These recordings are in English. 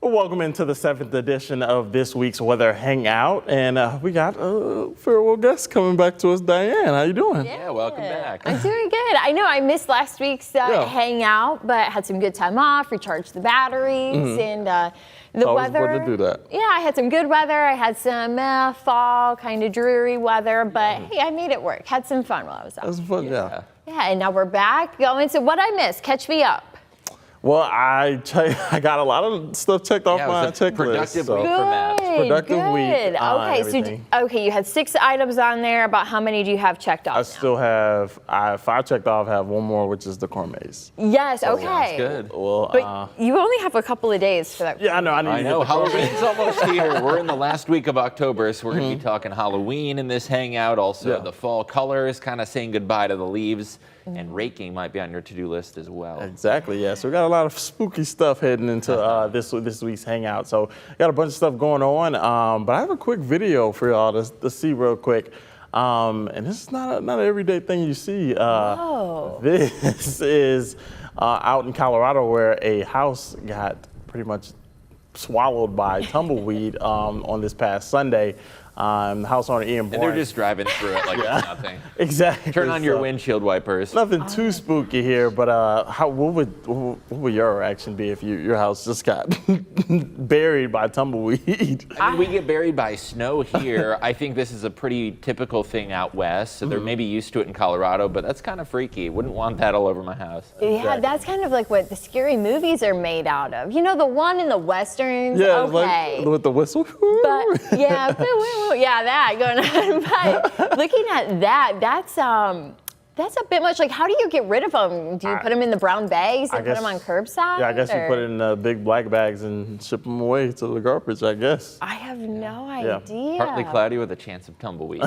Well, welcome into the 7th edition of this week's Weather Hangout, and we got a farewell guest coming back to us, Diane. How you doing? Yeah, welcome back. I'm doing good. I know I missed last week's hangout, but had some good time off, recharged the batteries, and the weather. Always good to do that. Yeah, I had some good weather. I had some fall, kind of dreary weather, but hey, I made it work. Had some fun while I was out. That was fun, yeah. Yeah, and now we're back going. So what I missed? Catch me up. Well, I got a lot of stuff checked off my checklist. Productive week for Matt. Productive week. Okay, so you had 6 items on there. About how many do you have checked off? I still have 5 checked off. I have one more, which is the gourmets. Yes. Sounds Okay. good. Well, But you only have a couple of days for that. yeah, I know. I know. Halloween's almost here. We're in the last week of October, so we're going to be talking Halloween in this hangout. Also, the fall colors, kind of saying goodbye to the leaves. And raking might be on your to-do list as well. Exactly, yeah. So we got a lot of spooky stuff heading into this week's hangout. So got a bunch of stuff going on, but I have a quick video for y'all to see real quick. And this is not an everyday thing you see. This is out in Colorado where a house got pretty much swallowed by tumbleweed on this past Sunday. The house owner Ian Bourne. And they're just driving through it like it's nothing. Exactly. Turn on your windshield wipers. Nothing too spooky here, but what would your reaction be if your house just got buried by tumbleweed? I mean, we get buried by snow here. I think this is a pretty typical thing out west, so they're maybe used to it in Colorado, but that's kind of freaky. Wouldn't want that all over my house. Yeah, that's kind of like what the scary movies are made out of. You know, the one in the westerns. Yeah, okay. like with the whistle. But yeah, yeah, that going on. But looking at that, that's a bit much. Like, how do you get rid of them? Do you put them in the brown bags and put them on curbside? Yeah, I guess you put it in big black bags and ship them away to the garbage, I guess. I have no idea. Partly cloudy with a chance of tumbleweed.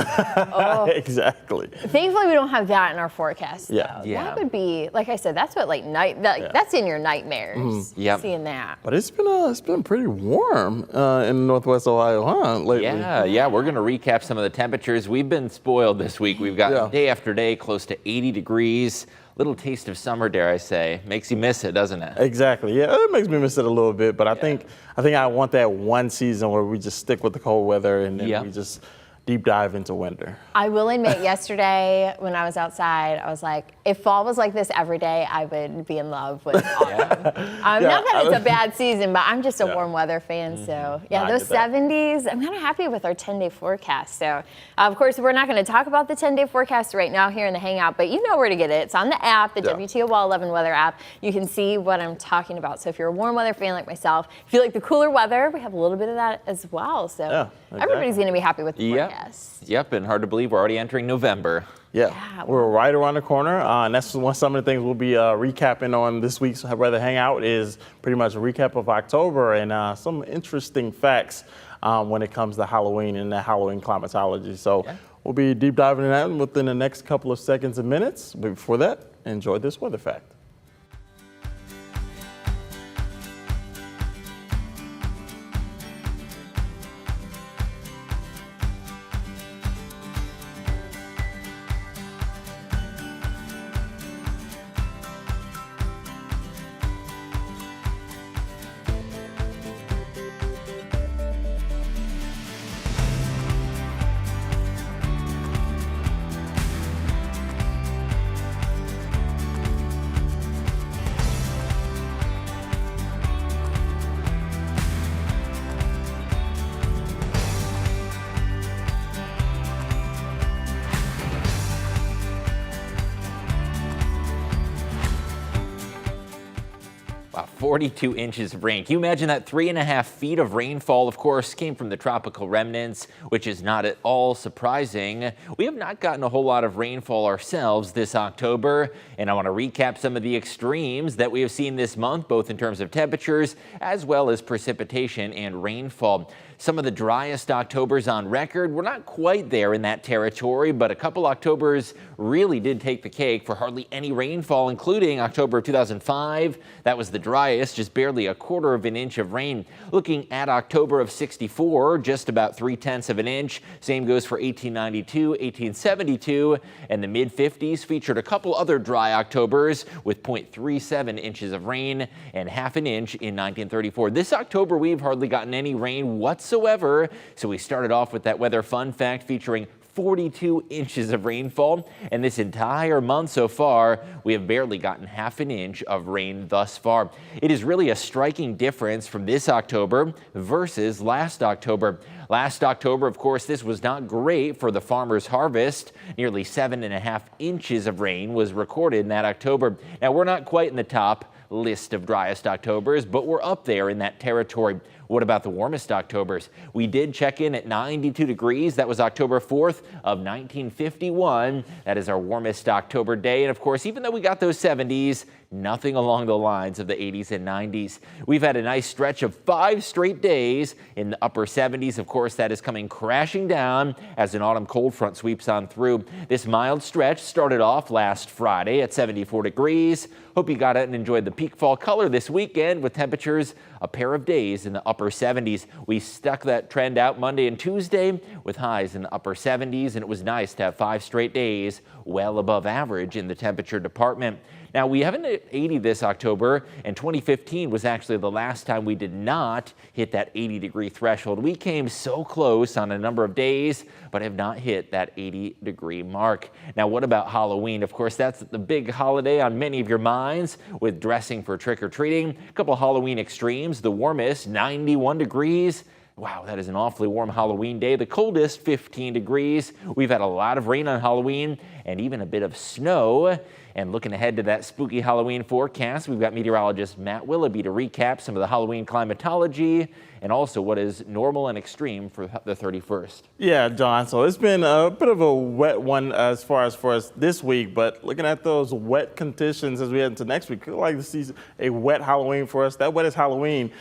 Exactly. Thankfully, we don't have that in our forecast. Yeah. Though. That would be, like I said, that's what that's in your nightmares. Yep. Seeing that. But it's been pretty warm in Northwest Ohio, huh? Lately. Yeah. We're gonna recap some of the temperatures. We've been spoiled this week. We've got day after day close to 80 degrees. Little taste of summer, dare I say. Makes you miss it, doesn't it? Exactly. Yeah, it makes me miss it a little bit, but I think I want that one season where we just stick with the cold weather and then we just deep dive into winter. I will admit, yesterday when I was outside, I was like, if fall was like this every day, I would be in love with autumn. Not that it's a bad season, but I'm just a warm weather fan. So those 70s, I'm kind of happy with our 10-day forecast. So of course, we're not going to talk about the 10-day forecast right now here in the Hangout, but you know where to get it. It's on the app, the WTOL 11 weather app. You can see what I'm talking about. So if you're a warm weather fan like myself, if you like the cooler weather, we have a little bit of that as well. So everybody's going to be happy with the forecast. Yep, and hard to believe we're already entering November. Yeah, we're right around the corner, and that's some of the things we'll be recapping on this week's Weather Hangout is pretty much a recap of October and some interesting facts when it comes to Halloween and the Halloween climatology. So we'll be deep diving in that within the next couple of seconds and minutes. But before that, enjoy this weather fact. Wow, 42 inches of rain. Can you imagine that? 3.5 feet of rainfall, of course, came from the tropical remnants, which is not at all surprising. We have not gotten a whole lot of rainfall ourselves this October, and I want to recap some of the extremes that we have seen this month, both in terms of temperatures as well as precipitation and rainfall. Some of the driest Octobers on record. We're not quite there in that territory, but a couple Octobers really did take the cake for hardly any rainfall, including October of 2005. That was the driest driest, just barely a quarter of an inch of rain. Looking at October of 64, just about 3/10 of an inch. Same goes for 1892, 1872, and the mid-50s featured a couple other dry Octobers with 0.37 inches of rain and half an inch in 1934. This October, we've hardly gotten any rain whatsoever, so we started off with that weather fun fact featuring 42 inches of rainfall, and this entire month so far, we have barely gotten half an inch of rain thus far. It is really a striking difference from this October versus last October. Last October, of course, this was not great for the farmer's harvest. Nearly 7.5 inches of rain was recorded in that October. Now, we're not quite in the top list of driest Octobers, but we're up there in that territory. What about the warmest Octobers? We did check in at 92 degrees. That was October 4th of 1951. That is our warmest October day. And of course, even though we got those 70s, nothing along the lines of the 80s and 90s. We've had a nice stretch of 5 straight days in the upper 70s. Of course, that is coming crashing down as an autumn cold front sweeps on through. This mild stretch started off last Friday at 74 degrees. Hope you got out and enjoyed the peak fall color this weekend with temperatures a pair of days in the upper 70s. We stuck that trend out Monday and Tuesday with highs in the upper 70s, and it was nice to have 5 straight days well above average in the temperature department. Now, we haven't hit 80 this October, and 2015 was actually the last time we did not hit that 80-degree threshold. We came so close on a number of days, but have not hit that 80-degree mark. Now, what about Halloween? Of course, that's the big holiday on many of your minds with dressing for trick-or-treating. A couple Halloween extremes, the warmest, 91 degrees. Wow, that is an awfully warm Halloween day. The coldest, 15 degrees. We've had a lot of rain on Halloween and even a bit of snow. And looking ahead to that spooky Halloween forecast, we've got meteorologist Matt Willoughby to recap some of the Halloween climatology and also what is normal and extreme for the 31st. Yeah, John, so it's been a bit of a wet one as far as for us this week, but looking at those wet conditions as we head into next week, I'd like to see a wet Halloween for us. That wettest Halloween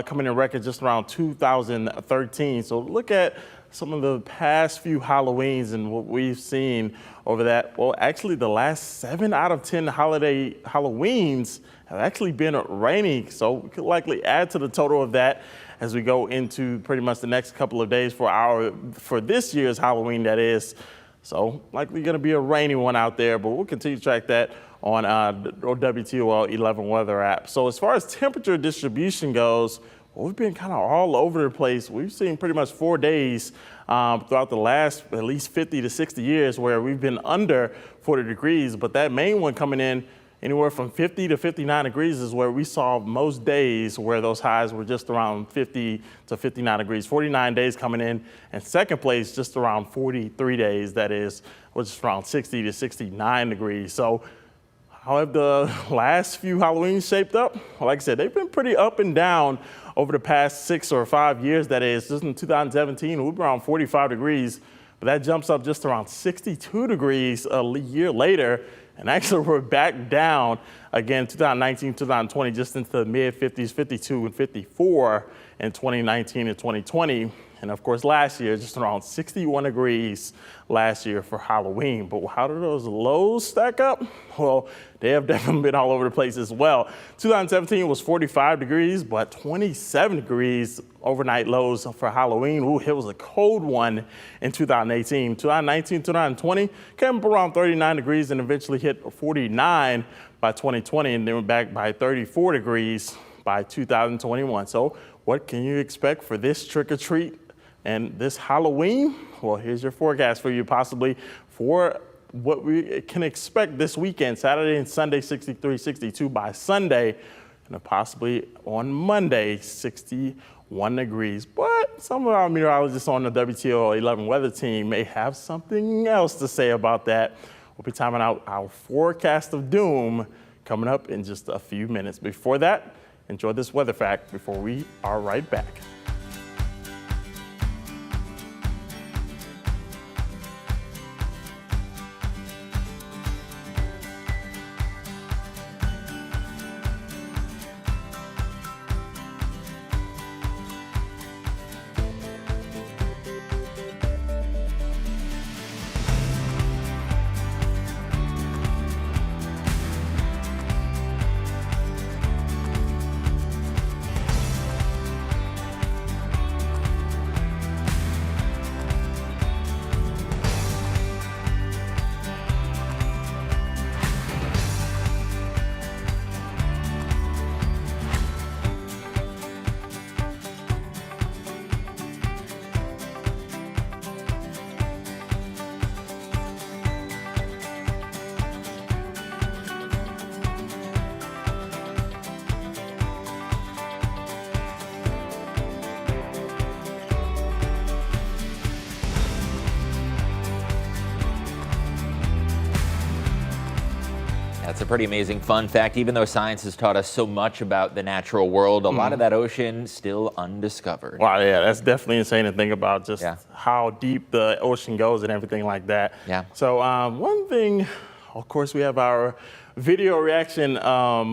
coming in record just around 2013. So look at some of the past few Halloweens and what we've seen over that. Well, actually the last 7 out of 10 Halloweens have actually been rainy. So we could likely add to the total of that as we go into pretty much the next couple of days for this year's Halloween, that is. So likely going to be a rainy one out there, but we'll continue to track that on WTOL 11 weather app. So as far as temperature distribution goes, well, we've been kind of all over the place. We've seen pretty much 4 days throughout the last at least 50 to 60 years where we've been under 40 degrees, but that main one coming in anywhere from 50 to 59 degrees is where we saw most days where those highs were just around 50 to 59 degrees. 49 days coming in, and second place just around 43 days, that is, which is around 60 to 69 degrees. So how have the last few Halloweens shaped up? Well, like I said, they've been pretty up and down over the past 6 or 5 years, that is. Just in 2017, we were around 45 degrees, but that jumps up just around 62 degrees a year later. And actually, we're back down again, 2019, 2020, just into the mid-50s, 52 and 54 in 2019 and 2020. And of course, last year, just around 61 degrees last year for Halloween. But how do those lows stack up? Well, they have definitely been all over the place as well. 2017 was 45 degrees, but 27 degrees overnight lows for Halloween. Ooh, it was a cold one in 2018. 2019, 2020 came up around 39 degrees and eventually hit 49 by 2020, and then went back by 34 degrees by 2021. So what can you expect for this trick-or-treat and this Halloween? Well, here's your forecast for you possibly for what we can expect this weekend, Saturday and Sunday, 63, 62 by Sunday, and possibly on Monday, 61 degrees. But some of our meteorologists on the WTOL 11 weather team may have something else to say about that. We'll be timing out our forecast of doom coming up in just a few minutes. Before that, enjoy this weather fact before we are right back. a pretty amazing fun fact. Even though science has taught us so much about the natural world, a lot of that ocean still undiscovered. Wow, yeah, that's definitely insane to think about, just how deep the ocean goes and everything like that. Yeah. So one thing, of course, we have our video reaction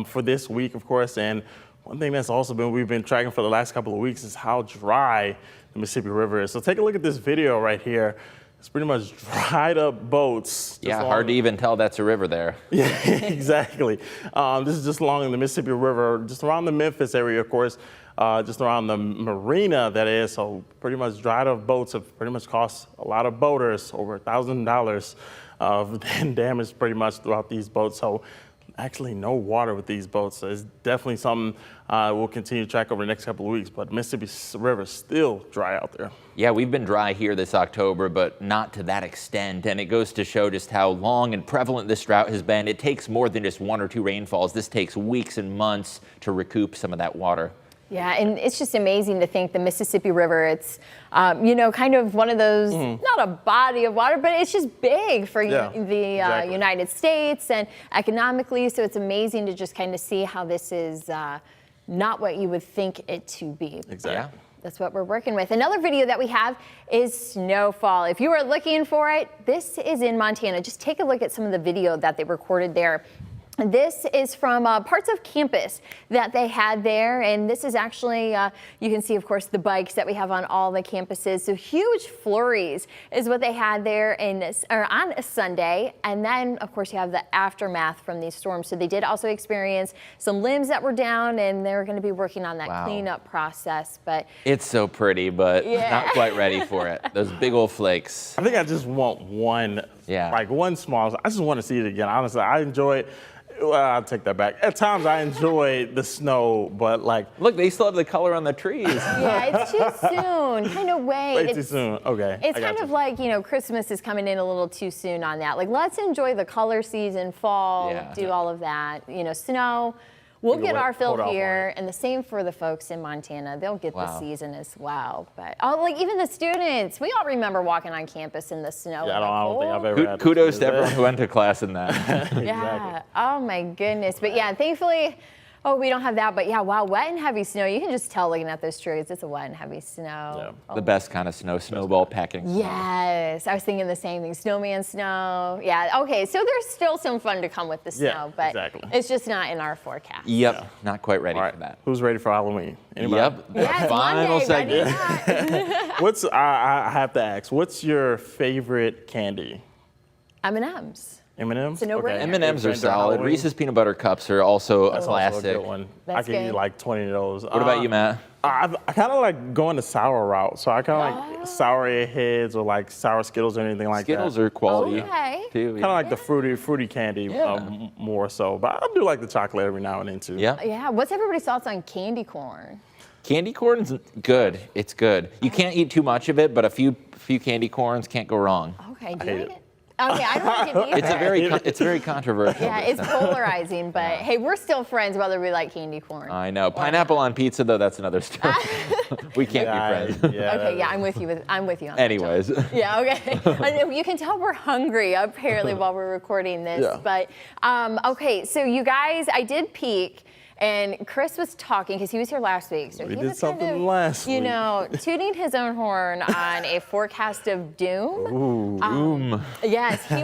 for this week, of course, and one thing that's also we've been tracking for the last couple of weeks is how dry the Mississippi River is. So take a look at this video right here. It's pretty much dried up boats. Yeah, hard to even tell that's a river there. Yeah, exactly. This is just along the Mississippi River, just around the Memphis area, of course, just around the marina that is. So pretty much dried up boats have pretty much cost a lot of boaters over $1,000 of damage pretty much throughout these boats. So actually no water with these boats. So it's definitely something we'll continue to track over the next couple of weeks, but Mississippi River is still dry out there. Yeah, we've been dry here this October, but not to that extent. And it goes to show just how long and prevalent this drought has been. It takes more than just 1 or 2 rainfalls. This takes weeks and months to recoup some of that water. Yeah, and it's just amazing to think the Mississippi River, it's, you know, kind of one of those, not a body of water, but it's just big for the United States and economically. So it's amazing to just kind of see how this is not what you would think it to be. Exactly. Yeah. That's what we're working with. Another video that we have is snowfall. If you are looking for it, this is in Montana. Just take a look at some of the video that they recorded there. This is from parts of campus that they had there, and this is actually, you can see, of course, the bikes that we have on all the campuses. So huge flurries is what they had there on a Sunday, and then, of course, you have the aftermath from these storms. So they did also experience some limbs that were down, and they're going to be working on that cleanup process. But it's so pretty, but not quite ready for it. Those big old flakes. I think I just want one, like one small, I just want to see it again. Honestly, I enjoy it. Well, I'll take that back. At times I enjoy the snow, but like... Look, they still have the color on the trees. Yeah, it's too soon. Kind of wait. Way too soon. Okay. It's kind of like, you know, Christmas is coming in a little too soon on that. Like, let's enjoy the color season, fall, do all of that. You know, snow. We'll get our fill here, and the same for the folks in Montana. They'll get the season as well. But like even the students, we all remember walking on campus in the snow. Yeah, I don't think I've ever had kudos to everyone who went to class in that. Yeah. Oh my goodness. But yeah, thankfully, we don't have that. But yeah, wow, wet and heavy snow. You can just tell looking at those trees. It's a wet and heavy snow. Yeah. The best kind of snow, snowball packing. Yes, I was thinking the same thing. Snowman snow. Yeah. Okay. So there's still some fun to come with the snow, but it's just not in our forecast. Yep. Not quite ready for that. Who's ready for Halloween? Anybody? Yep. Yes, Final Monday, segment. I have to ask, what's your favorite candy? M&M's. M&M's? It's a no-brainer. M&M's are solid. Reese's peanut butter cups are also a classic. Also a good one. I could eat like 20 of those. What about you, Matt? I kind of like going the sour route. So I kind of like sour Airheads or like sour Skittles or anything like Skittles that. are quality too. Kind of like the fruity candy more so. But I do like the chocolate every now and then too. Yeah. Yeah. What's everybody's thoughts on candy corn? Candy corn's good. It's good. You can't eat too much of it, but a few candy corns can't go wrong. Okay. Do you like it? Okay, I don't like it either. It's very controversial. Yeah, it's polarizing, but hey, we're still friends whether we like candy corn. I know. Pineapple on pizza, though, that's another story. We can't be friends. Okay, yeah, I'm with you on Anyways. that. Yeah, okay. You can tell we're hungry, apparently, while we're recording this. Yeah. But, okay, so you guys, I did peek. And Chris was talking, because he was here last week. So we he did was something kind of, last week. you know, tooting his own horn on a forecast of doom. Ooh, Yes, he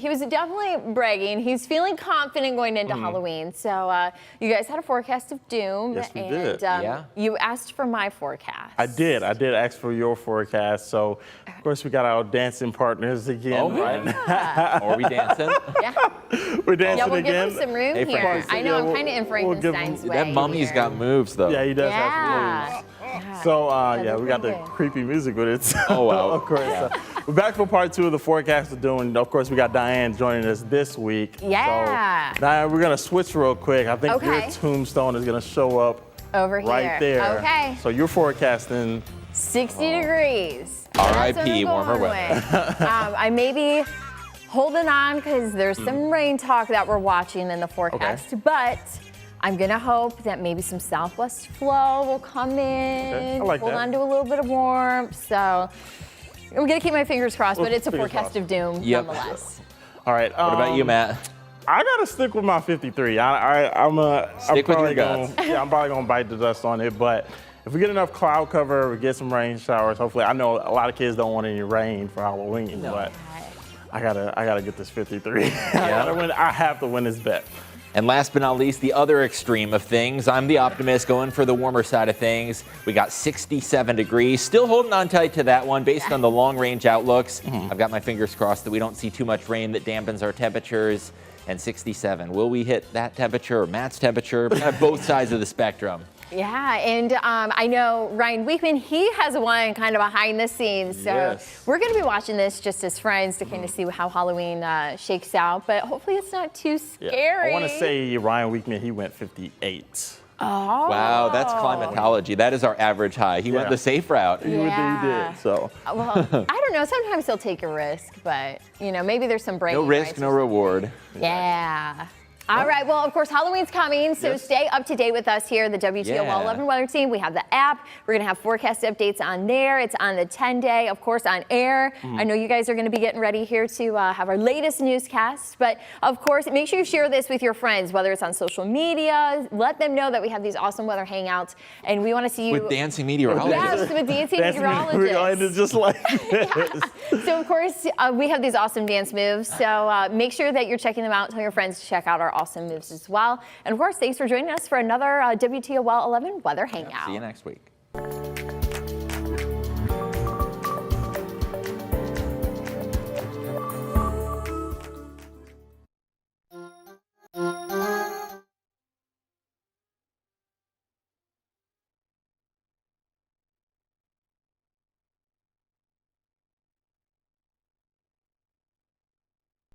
was definitely bragging. He's feeling confident going into Halloween. So you guys had a forecast of doom. Yes, we and did. You asked for my forecast. I did ask for your forecast. So, of course, we got our dancing partners again right now. Are we dancing? Yeah. We're dancing Yeah, we'll again. give him some room here. I know, I'm kind of in Frankenstein's way. That mummy's got moves, though. Yeah, he does have some moves. So, we got the creepy music with it. So, oh, wow. Of course. We're back for part 2 of the forecast we're doing. Of course, we got Diane joining us this week. Yeah. So, Diane, we're going to switch real quick. I think your tombstone is going to show up over here. Right there. Okay. So you're forecasting 60 degrees. R.I.P. warmer weather. I may be holding on because there's some rain talk that we're watching in the forecast, but I'm gonna hope that maybe some southwest flow will come in, I like hold that. on to a little bit of warmth. So I'm gonna keep my fingers crossed, but it's a forecast of doom nonetheless. All right. What about you, Matt? I gotta stick with my 53. I'm Stick with your probably guts. I'm probably gonna bite the dust on it, but if we get enough cloud cover, we get some rain showers. Hopefully, I know a lot of kids don't want any rain for Halloween, but I gotta get this 53. I gotta win. I have to win this bet. And last but not least, the other extreme of things. I'm the optimist going for the warmer side of things. We got 67 degrees. Still holding on tight to that one based on the long range outlooks. I've got my fingers crossed that we don't see too much rain that dampens our temperatures. And 67. Will we hit that temperature or Matt's temperature? Both sides of the spectrum. Yeah, and I know Ryan Weekman, he has one kind of behind the scenes. So we're going to be watching this just as friends to kind of see how Halloween shakes out. But hopefully it's not too scary. I want to say Ryan Weekman, he went 58. Oh. Wow, that's climatology. That is our average high. He went the safe route. He did, so. Well, I don't know. Sometimes he'll take a risk, but, you know, maybe there's some bragging No risk, no reward. Yeah. All right, well, of course, Halloween's coming, so stay up to date with us here, the WTOL 11 weather team. We have the app. We're going to have forecast updates on there. It's on the 10-day, of course, on air. I know you guys are going to be getting ready here to have our latest newscast. But, of course, make sure you share this with your friends, whether it's on social media. Let them know that we have these awesome weather hangouts, and we want to see you. With dancing meteorologists. Yes, with dancing meteorologists. We're going to just like this. So, of course, we have these awesome dance moves. So make sure that you're checking them out. Tell your friends to check out our awesome moves as well. And of course, thanks for joining us for another WTOL 11 Weather Hangout. See you next week.